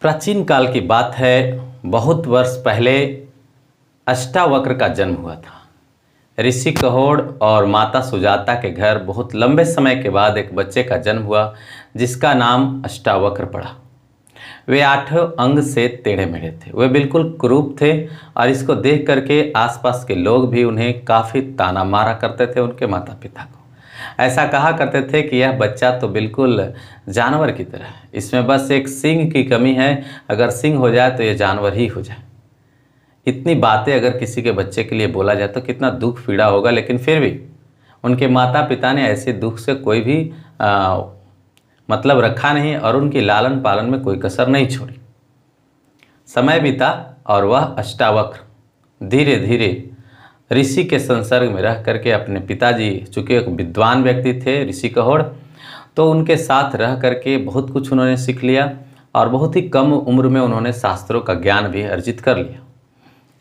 प्राचीन काल की बात है। बहुत वर्ष पहले अष्टावक्र का जन्म हुआ था। ऋषि कहोड़ और माता सुजाता के घर बहुत लंबे समय के बाद एक बच्चे का जन्म हुआ जिसका नाम अष्टावक्र पड़ा। वे 8 अंग से टेढ़े मेढ़े थे, वे बिल्कुल कुरूप थे और इसको देख करके आसपास के लोग भी उन्हें काफ़ी ताना मारा करते थे। उनके माता पिता को ऐसा कहा करते थे कि यह बच्चा तो बिल्कुल जानवर की तरह है, इसमें बस एक सींग की कमी है, अगर सींग हो जाए तो यह जानवर ही हो जाए। इतनी बातें अगर किसी के बच्चे के लिए बोला जाए तो कितना दुख पीड़ा होगा, लेकिन फिर भी उनके माता पिता ने ऐसे दुख से कोई भी मतलब रखा नहीं और उनकी लालन पालन में कोई कसर नहीं छोड़ी। समय बीता और वह अष्टावक्र धीरे धीरे ऋषि के संसर्ग में रह करके अपने पिताजी, चूँकि एक विद्वान व्यक्ति थे ऋषि कहोड़, तो उनके साथ रह करके बहुत कुछ उन्होंने सीख लिया और बहुत ही कम उम्र में उन्होंने शास्त्रों का ज्ञान भी अर्जित कर लिया।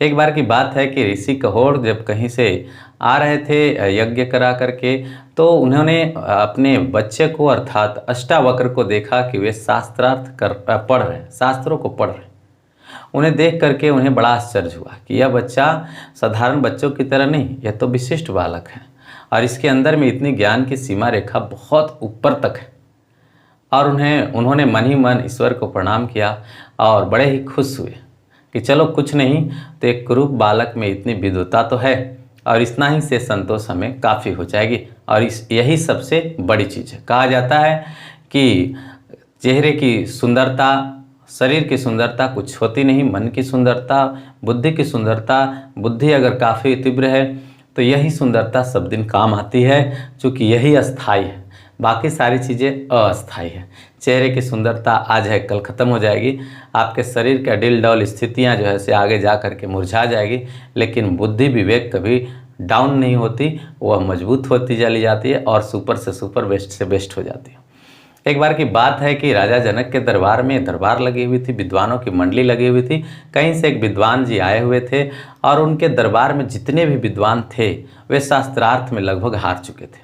एक बार की बात है कि ऋषि कहोड़ जब कहीं से आ रहे थे यज्ञ करा करके, तो उन्होंने अपने बच्चे को अर्थात अष्टावक्र को देखा कि वे शास्त्रार्थ पढ़ रहे हैं, शास्त्रों को पढ़ रहे हैं। उन्हें देख करके उन्हें बड़ा आश्चर्य हुआ कि यह बच्चा साधारण बच्चों की तरह नहीं, यह तो विशिष्ट बालक है और इसके अंदर में इतनी ज्ञान की सीमा रेखा बहुत ऊपर तक है। और उन्होंने मन ही मन ईश्वर को प्रणाम किया और बड़े ही खुश हुए कि चलो कुछ नहीं तो एक कुरूप बालक में इतनी विद्वता तो है और इतना ही से संतोष हमें काफ़ी हो जाएगी। और यही सबसे बड़ी चीज़ है। कहा जाता है कि चेहरे की सुंदरता, शरीर की सुंदरता कुछ होती नहीं, मन की सुंदरता, बुद्धि की सुंदरता, बुद्धि अगर काफ़ी तीव्र है तो यही सुंदरता सब दिन काम आती है, क्योंकि यही अस्थाई है, बाकी सारी चीज़ें अस्थाई है। चेहरे की सुंदरता आज है कल ख़त्म हो जाएगी, आपके शरीर का डिल डौल स्थितियाँ जो है से आगे जा कर के मुरझा जाएगी, लेकिन बुद्धि विवेक कभी डाउन नहीं होती, वह मजबूत होती चली जाती है और सुपर से सुपर, बेस्ट से बेस्ट हो जाती है। एक बार की बात है कि राजा जनक के दरबार में दरबार लगी हुई थी, विद्वानों की मंडली लगी हुई थी। कहीं से एक विद्वान जी आए हुए थे और उनके दरबार में जितने भी विद्वान थे वे शास्त्रार्थ में लगभग हार चुके थे।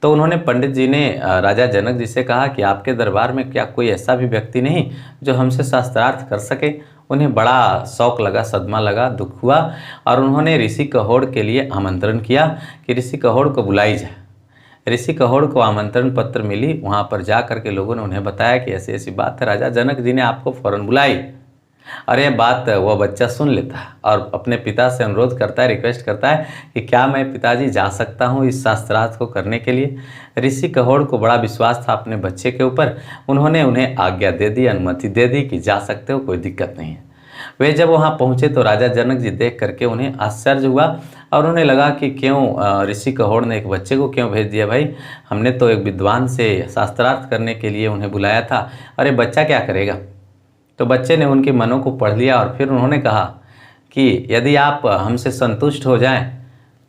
तो उन्होंने पंडित जी ने राजा जनक जी से कहा कि आपके दरबार में क्या कोई ऐसा भी व्यक्ति नहीं जो हमसे शास्त्रार्थ कर सके। उन्हें बड़ा शौक लगा, सदमा लगा, दुख हुआ और उन्होंने ऋषि कहोड़ के लिए आमंत्रण किया कि ऋषि कहोड़ को बुलाई जाए। ऋषि कहोड़ को आमंत्रण पत्र मिली, वहाँ पर जा कर के लोगों ने उन्हें बताया कि ऐसी ऐसी बात है, राजा जनक जी ने आपको फ़ौरन बुलाई। और यह बात वह बच्चा सुन लेता है और अपने पिता से अनुरोध करता है, रिक्वेस्ट करता है कि क्या मैं पिताजी जा सकता हूँ इस शास्त्रार्थ को करने के लिए। ऋषि कहोड़ को बड़ा विश्वास था अपने बच्चे के ऊपर, उन्होंने उन्हें आज्ञा दे दी, अनुमति दे दी कि जा सकते हो, कोई दिक्कत नहीं है। वे जब वहाँ पहुँचे तो राजा जनक जी देख करके उन्हें आश्चर्य हुआ और उन्हें लगा कि क्यों ऋषि कहोड़ ने एक बच्चे को क्यों भेज दिया। भाई, हमने तो एक विद्वान से शास्त्रार्थ करने के लिए उन्हें बुलाया था, अरे बच्चा क्या करेगा। तो बच्चे ने उनके मनों को पढ़ लिया और फिर उन्होंने कहा कि यदि आप हमसे संतुष्ट हो जाएं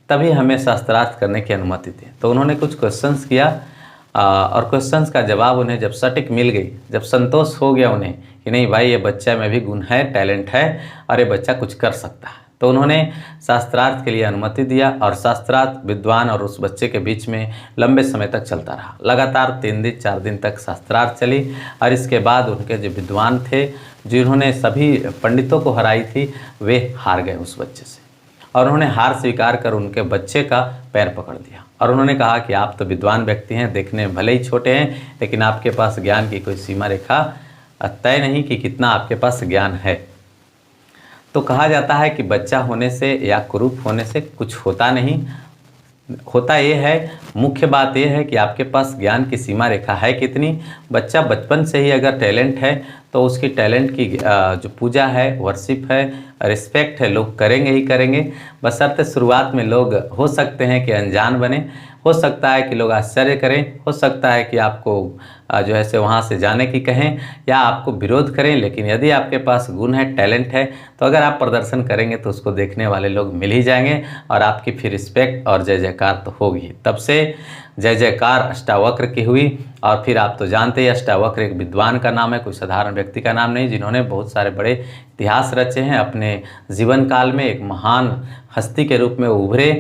तभी हमें शास्त्रार्थ करने की अनुमति दें। तो उन्होंने कुछ क्वेश्चंस किया और क्वेश्चंस का जवाब उन्हें जब सटीक मिल गई, जब संतोष हो गया उन्हें कि नहीं भाई ये बच्चा में भी गुण है, टैलेंट है और ये बच्चा कुछ कर सकता है, तो उन्होंने शास्त्रार्थ के लिए अनुमति दिया और शास्त्रार्थ विद्वान और उस बच्चे के बीच में लंबे समय तक चलता रहा। लगातार 3 दिन 4 दिन तक शास्त्रार्थ चली और इसके बाद उनके जो विद्वान थे, जिन्होंने सभी पंडितों को हराई थी, वे हार गए उस बच्चे से और उन्होंने हार स्वीकार कर उनके बच्चे का पैर पकड़ दिया और उन्होंने कहा कि आप तो विद्वान व्यक्ति हैं, देखने में भले ही छोटे हैं, लेकिन आपके पास ज्ञान की कोई सीमा रेखा तय नहीं कि कितना आपके पास ज्ञान है। तो कहा जाता है कि बच्चा होने से या कुरूप होने से कुछ होता नहीं, होता ये है, मुख्य बात यह है कि आपके पास ज्ञान की सीमा रेखा है कितनी। बच्चा बचपन से ही अगर टैलेंट है तो उसकी टैलेंट की जो पूजा है, वर्शिप है, रिस्पेक्ट है, लोग करेंगे ही करेंगे। बशर्ते शुरुआत में लोग हो सकते हैं कि अनजान बने, हो सकता है कि लोग आश्चर्य करें, हो सकता है कि आपको जो है से वहाँ से जाने की कहें या आपको विरोध करें, लेकिन यदि आपके पास गुण है, टैलेंट है, तो अगर आप प्रदर्शन करेंगे तो उसको देखने वाले लोग मिल ही जाएंगे और आपकी फिर रिस्पेक्ट और जय जयकार तो होगी। तब से जय जयकार अष्टावक्र की हुई और फिर आप तो जानते ही अष्टावक्र एक विद्वान का नाम है, कोई साधारण व्यक्ति का नाम नहीं, जिन्होंने बहुत सारे बड़े इतिहास रचे हैं, अपने जीवन काल में एक महान हस्ती के रूप में उभरे।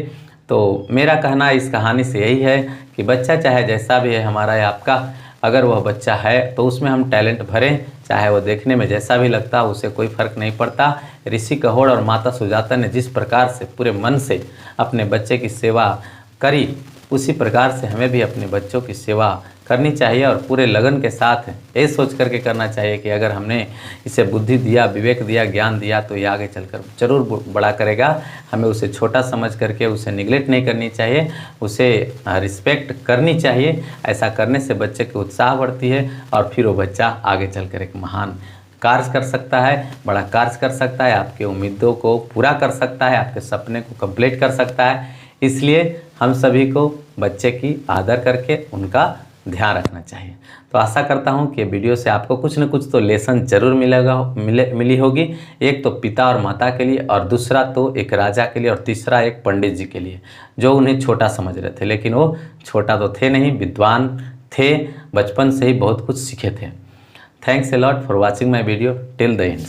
तो मेरा कहना इस कहानी से यही है कि बच्चा चाहे जैसा भी है हमारा या आपका, अगर वह बच्चा है तो उसमें हम टैलेंट भरें, चाहे वो देखने में जैसा भी लगता उसे कोई फ़र्क नहीं पड़ता। ऋषि कहोड़ और माता सुजाता ने जिस प्रकार से पूरे मन से अपने बच्चे की सेवा करी, उसी प्रकार से हमें भी अपने बच्चों की सेवा करनी चाहिए और पूरे लगन के साथ ये सोच करके करना चाहिए कि अगर हमने इसे बुद्धि दिया, विवेक दिया, ज्ञान दिया तो ये आगे चलकर जरूर बड़ा करेगा। हमें उसे छोटा समझ करके उसे निगलेक्ट नहीं करनी चाहिए, उसे रिस्पेक्ट करनी चाहिए। ऐसा करने से बच्चे की उत्साह बढ़ती है और फिर वो बच्चा आगे चलकर एक महान कार्य कर सकता है, बड़ा कार्य कर सकता है, आपकी उम्मीदों को पूरा कर सकता है, आपके सपने को कंप्लीट कर सकता है। इसलिए हम सभी को बच्चे की आदर करके उनका ध्यान रखना चाहिए। तो आशा करता हूँ कि वीडियो से आपको कुछ न कुछ तो लेसन जरूर मिली होगी। एक तो पिता और माता के लिए, और दूसरा तो एक राजा के लिए, और तीसरा एक पंडित जी के लिए जो उन्हें छोटा समझ रहे थे, लेकिन वो छोटा तो थे नहीं, विद्वान थे, बचपन से ही बहुत कुछ सीखे थे। Thanks a lot for watching my video till the end.